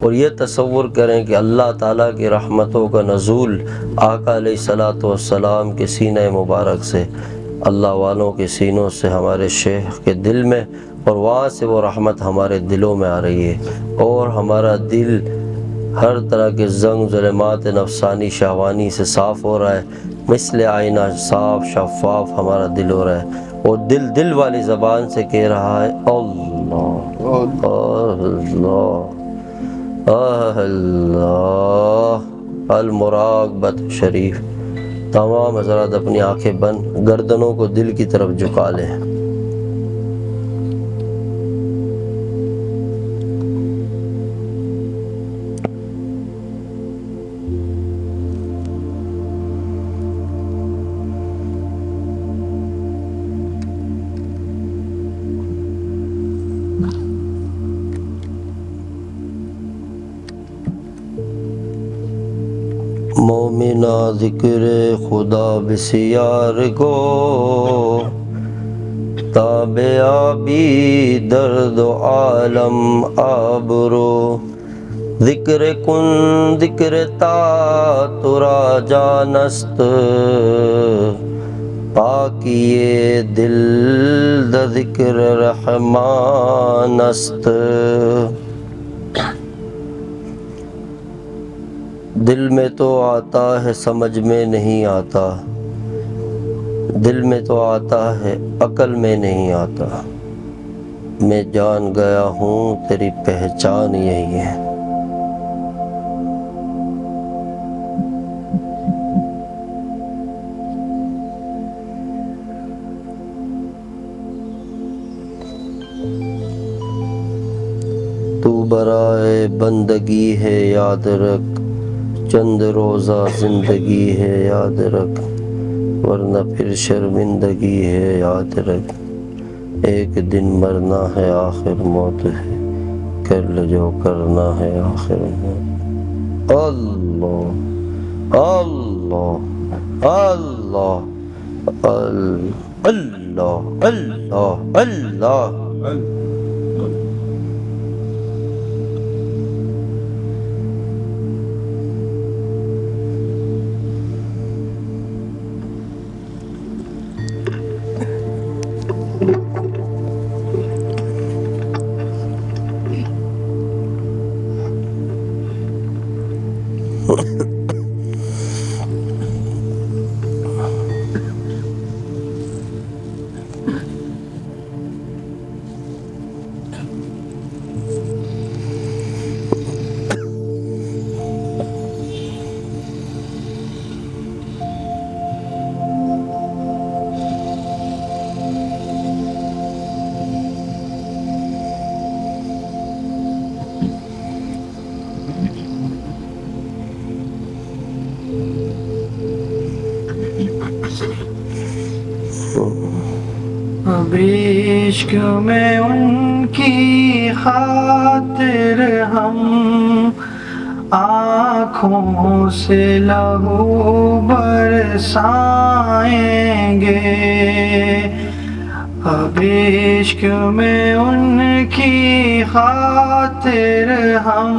اور یہ تصور کریں کہ اللہ تعالیٰ کی رحمتوں کا نزول آقا علیہ الصلاۃ والسلام کے سینہ مبارک سے، اللہ والوں کے سینوں سے ہمارے شیخ کے دل میں، اور وہاں سے وہ رحمت ہمارے دلوں میں آ رہی ہے، اور ہمارا دل ہر طرح کے زنگ ظلمات نفسانی شہوانی سے صاف ہو رہا ہے، مثل آئینہ صاف شفاف ہمارا دل ہو رہا ہے، اور دل والی زبان سے کہہ رہا ہے اللہ اللہ اللہ المراقبۃ شریف۔ تمام حضرات اپنی آنکھیں بند، گردنوں کو دل کی طرف جھکا لیں۔ مومنہ ذکر خدا بسیار کو، تاب آبی درد و عالم آبرو، ذکر کن ذکر تا ترا جانست، پاکی دل د ذکر رحمان است۔ دل میں تو آتا ہے سمجھ میں نہیں آتا، دل میں تو آتا ہے عقل میں نہیں آتا، میں جان گیا ہوں تیری پہچان یہی ہے۔ تو برائے بندگی ہے یاد رکھ، چند روزہ زندگی ہے یاد رکھ، ورنہ پھر شرمندگی ہے یاد رکھ، ایک دن مرنا ہے آخر موت ہے، کر لے جو کرنا ہے آخر موت۔ اللہ اللہ اللہ اللہ اللہ اللہ۔ اب عشق میں ان کی خاطر ہم آنکھوں سے لہو برسائیں گے، اب عشق میں ان کی خاطر ہم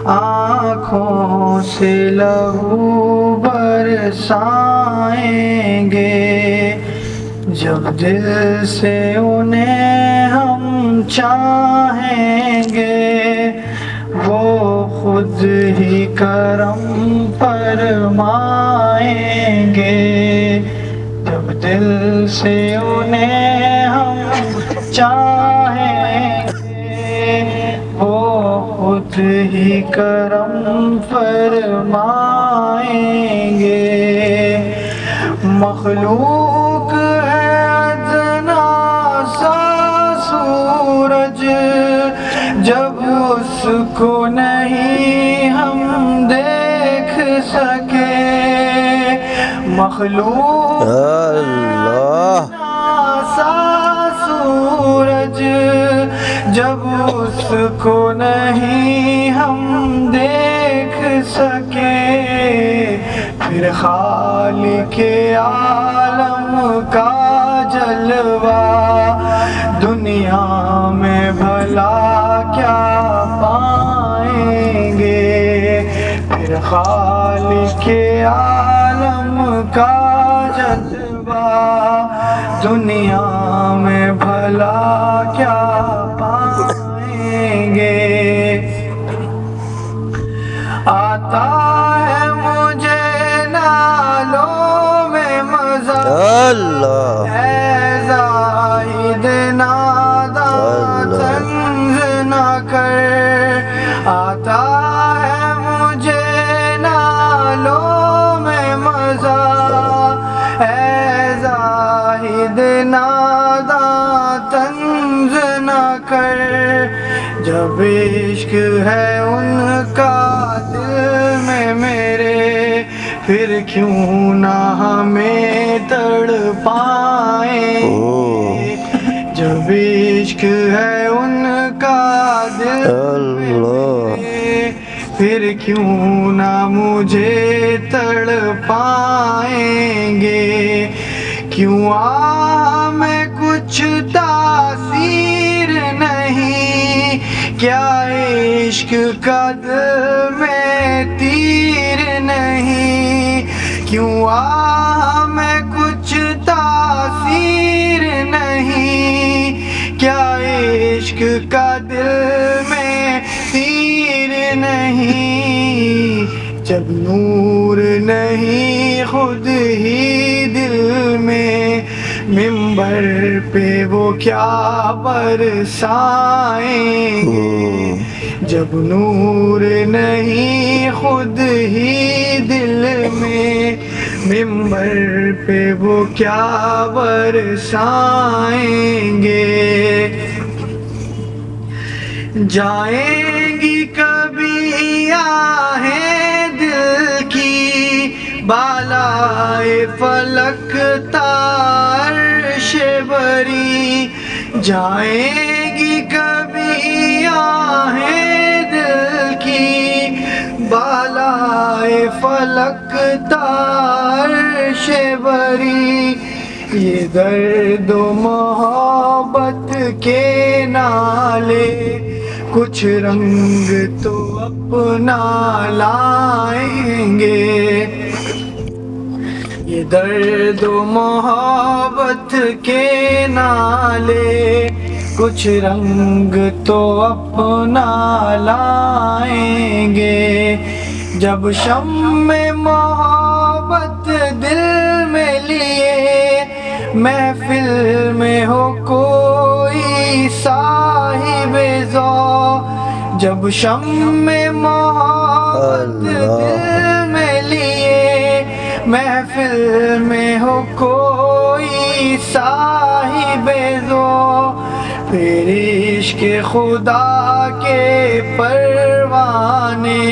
آنکھوں سے لہو برسائیں گے، جب دل سے انہیں ہم چاہیں گے، وہ خود ہی کرم فرمائیں گے، جب دل سے انہیں ہم چاہیں گے، وہ خود ہی کرم فرمائیں گے۔ مخلوق ہے ادنا سا سورج، جب اس کو نہیں ہم دیکھ سکے، مخلوق اللہ سا سورج، جب اس کو نہیں ہم دیکھ سکے، پھر خالق عالم کا جلوہ دنیا میں بھلا کیا پائیں خالق عالم کا جذبہ دنیا میں بھلا کیا پائیں گے. آتا ہے مجھے نالوں میں مزہ اللہ اے زاہد ناداں طنز نہ کر. آتا ہے مجھے نالوں میں مزہ اے زاہد ناداں طنز نہ کر. جب عشق ہے ان کا دل میں میرے پھر کیوں نہ ہمیں تڑ پائیں گے. جب عشق ہے ان کا دل میں میرے پھر کیوں نہ مجھے تڑ پائیں گے. کیوں میں کچھ تاثیر نہیں کیا عشق کا دل میں تیر نہیں. کیوں میں کچھ تاثیر نہیں کیا عشق کا دل میں تیر نہیں. جب نور نہیں خود ہی دل میں ممبر پہ وہ کیا برسائیں گے. جب نور نہیں خود ہی دل میں ممبر پہ وہ کیا برسائیں گے. جائیں گی کبھی آہیں دل کی بالائے فلک عرش بری. جائیں گی کبھی آہیں دل کی بالائے فلک عرش بری. یہ درد و محبت کے نالے کچھ رنگ تو اپنا لائیں گے. یہ درد و محبت کے نالے کچھ رنگ تو اپنا لائیں گے. جب شمع محبت دل میں لیے محفل میں ہو کوئی صاحب ذوق. جب شمع محبت دل میں لیے محفل میں ہو کوئی صاحب ذوق. پھر عشق خدا کے پروانے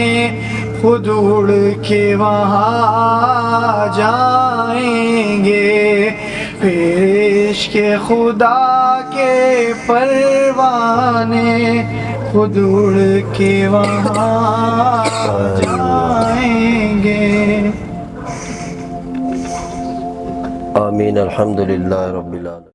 خود اڑ کے وہاں جائیں گے. پھر عشق خدا کے پروانے خود اڑ کے وہاں جائیں گے. آمین. الحمدللہ رب العالمین.